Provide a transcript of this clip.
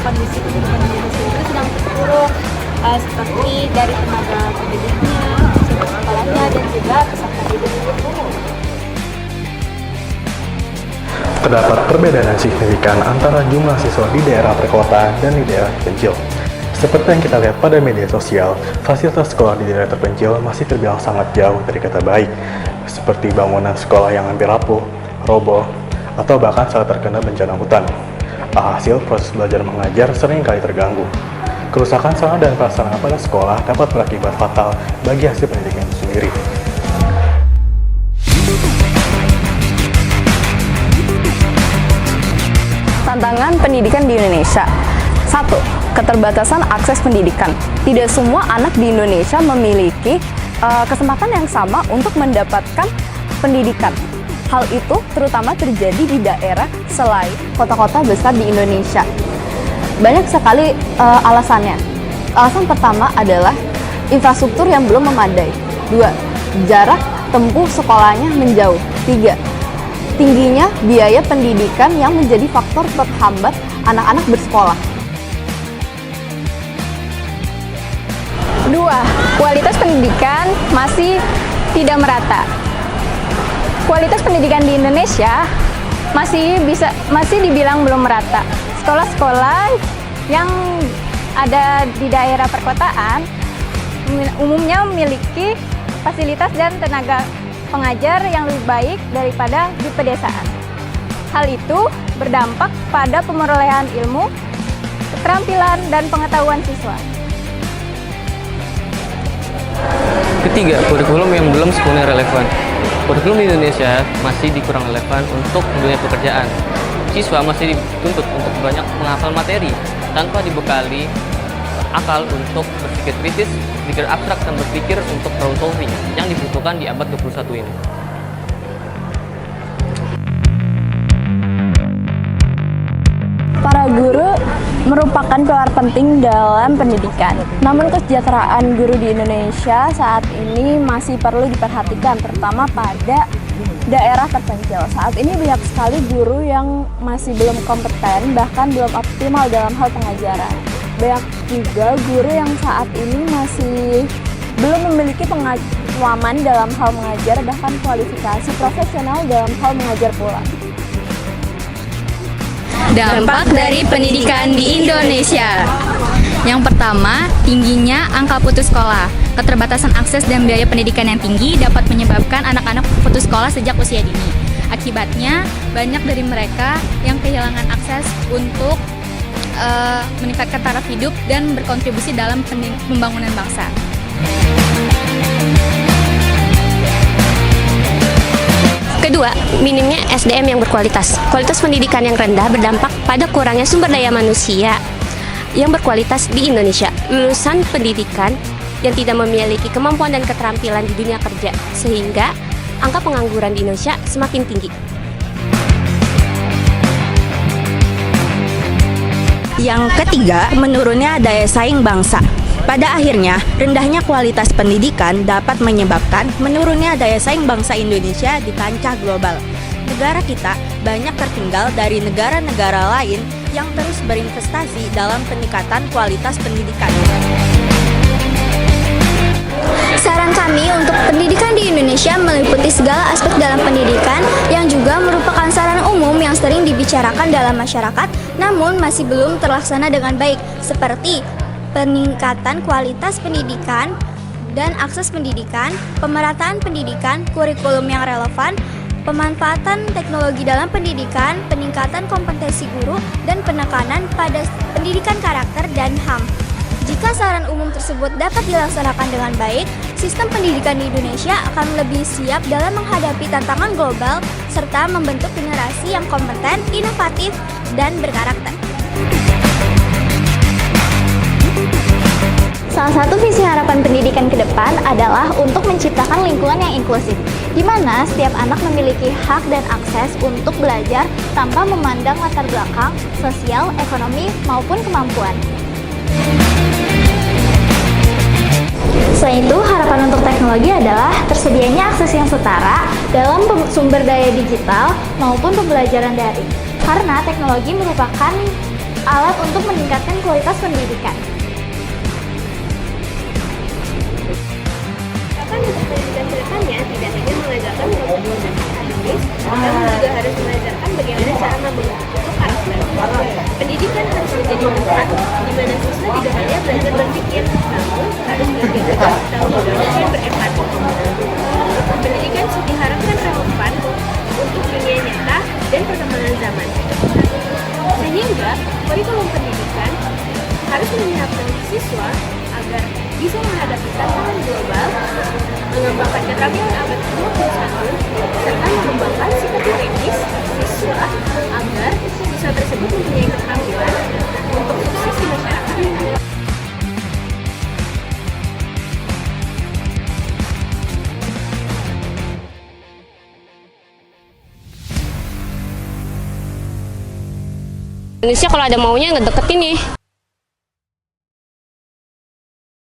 kondisi pendidikan di Indonesia itu sedang terpuruk, seperti dari tenaga pendidiknya, siswa sekolahnya, dan juga peserta didik guru. Terdapat perbedaan yang signifikan antara jumlah siswa di daerah perkotaan dan di daerah terpencil. Seperti yang kita lihat pada media sosial, fasilitas sekolah di daerah terpencil masih terbilang sangat jauh dari kata baik, seperti bangunan sekolah yang hampir rapuh, roboh, atau bahkan saat terkena bencana hutan. Alhasil, proses belajar mengajar seringkali terganggu. Kerusakan sarana dan prasarana pada sekolah dapat berakibat fatal bagi hasil pendidikan itu sendiri. Tantangan pendidikan di Indonesia. 1. Keterbatasan akses pendidikan. Tidak semua anak di Indonesia memiliki kesempatan yang sama untuk mendapatkan pendidikan. Hal itu terutama terjadi di daerah selain kota-kota besar di Indonesia. Banyak sekali alasannya. Alasan pertama adalah infrastruktur yang belum memadai. 2. Jarak tempuh sekolahnya menjauh. 3. Tingginya biaya pendidikan yang menjadi faktor penghambat anak-anak bersekolah. 2. Kualitas pendidikan masih tidak merata. Kualitas pendidikan di Indonesia masih dibilang belum merata. Sekolah-sekolah yang ada di daerah perkotaan umumnya memiliki fasilitas dan tenaga pengajar yang lebih baik daripada di pedesaan. Hal itu berdampak pada pemerolehan ilmu, keterampilan, dan pengetahuan siswa. Ketiga, kurikulum yang belum sepenuhnya relevan. Kurikulum di Indonesia masih dikurang relevan untuk dunia pekerjaan. Siswa masih dituntut untuk banyak menghafal materi tanpa dibekali akal untuk berpikir kritis, berpikir abstrak, dan berpikir untuk problem solving yang dibutuhkan di abad 21 ini. Para guru merupakan pilar penting dalam pendidikan. Namun kesejahteraan guru di Indonesia saat ini masih perlu diperhatikan, terutama pada daerah terpencil. Saat ini banyak sekali guru yang masih belum kompeten, bahkan belum optimal dalam hal pengajaran. Banyak juga guru yang saat ini masih belum memiliki pengalaman dalam hal mengajar, bahkan kualifikasi profesional dalam hal mengajar pula. Dampak dari pendidikan di Indonesia. Yang pertama, tingginya angka putus sekolah. Keterbatasan akses dan biaya pendidikan yang tinggi dapat menyebabkan anak-anak putus sekolah sejak usia dini. Akibatnya, banyak dari mereka yang kehilangan akses untuk meningkatkan taraf hidup dan berkontribusi dalam pembangunan bangsa. Kedua, minimnya SDM yang berkualitas. Kualitas pendidikan yang rendah berdampak pada kurangnya sumber daya manusia yang berkualitas di Indonesia. Lulusan pendidikan yang tidak memiliki kemampuan dan keterampilan di dunia kerja, sehingga angka pengangguran di Indonesia semakin tinggi. Yang ketiga, menurunnya daya saing bangsa. Pada akhirnya, rendahnya kualitas pendidikan dapat menyebabkan menurunnya daya saing bangsa Indonesia di kancah global. Negara kita banyak tertinggal dari negara-negara lain yang terus berinvestasi dalam peningkatan kualitas pendidikan. Saran kami untuk pendidikan di Indonesia meliputi segala aspek dalam pendidikan yang juga merupakan saran umum yang sering dibicarakan dalam masyarakat namun masih belum terlaksana dengan baik, seperti peningkatan kualitas pendidikan dan akses pendidikan, pemerataan pendidikan, kurikulum yang relevan, pemanfaatan teknologi dalam pendidikan, peningkatan kompetensi guru, dan penekanan pada pendidikan karakter dan HAM. Jika saran umum tersebut dapat dilaksanakan dengan baik, sistem pendidikan di Indonesia akan lebih siap dalam menghadapi tantangan global serta membentuk generasi yang kompeten, inovatif, dan berkarakter. Salah satu visi harapan pendidikan ke depan adalah untuk menciptakan lingkungan yang inklusif, di mana setiap anak memiliki hak dan akses untuk belajar tanpa memandang latar belakang, sosial, ekonomi, maupun kemampuan. Selain itu, harapan untuk teknologi adalah tersedianya akses yang setara dalam sumber daya digital maupun pembelajaran daring. Karena teknologi merupakan alat untuk meningkatkan kualitas pendidikan. Pendidikan untuk pendidikan ke depannya tidak hanya mengajarkan proses akademis, namun juga harus mengajarkan bagaimana cara membentuk karakter. Pendidikan harus menjadi tempat di mana siswa tidak hanya belajar berpikir, namun harus belajar juga tanggung jawab dan berempati. Pendidikan diharapkan relevan untuk dunia nyata dan perkembangan zaman. Sehingga kurikulum pendidikan harus menyiapkan siswa agar bisa menghadapi tantangan global, mengembangkan keterampilan abad ke-21, serta mengembangkan sikap kritis siswa agar siswa tersebut mempunyai keterampilan untuk sukses di masyarakat. Indonesia kalau ada maunya ngedeketin nih